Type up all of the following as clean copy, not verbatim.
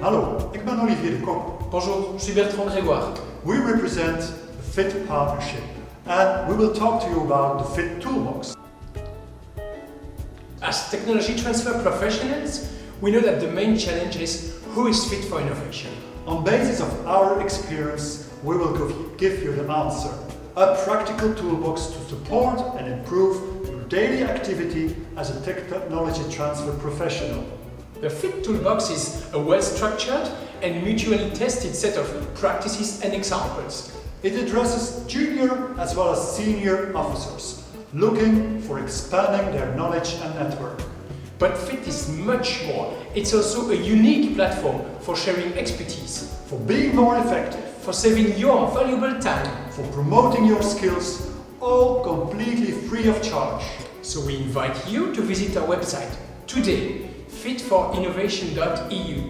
Hallo, ik ben Olivier de Kok. Bonjour, je suis Bertrand Grégoire. We represent the FITT partnership and we will talk to you about the FITT toolbox. As technology transfer professionals, we know that the main challenge is who is fit for innovation. On basis of our experience, we will give you the answer. A practical toolbox to support and improve your daily activity as a technology transfer professional. The FITT toolbox is a well-structured and mutually tested set of practices and examples. It addresses junior as well as senior officers looking for expanding their knowledge and network. But FITT is much more. It's also a unique platform for sharing expertise, For being more effective, for saving your valuable time. for promoting your skills, all completely free of charge. So we invite you to visit our website today, fitforinnovation.eu.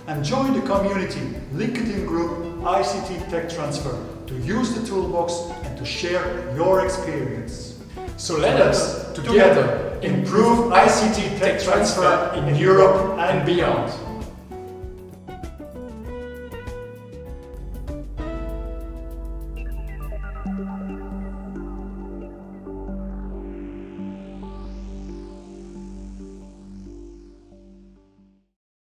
And join the community LinkedIn group ICT Tech Transfer to use the toolbox and to share your experience. So let us, together, improve ICT tech transfer in Europe and beyond.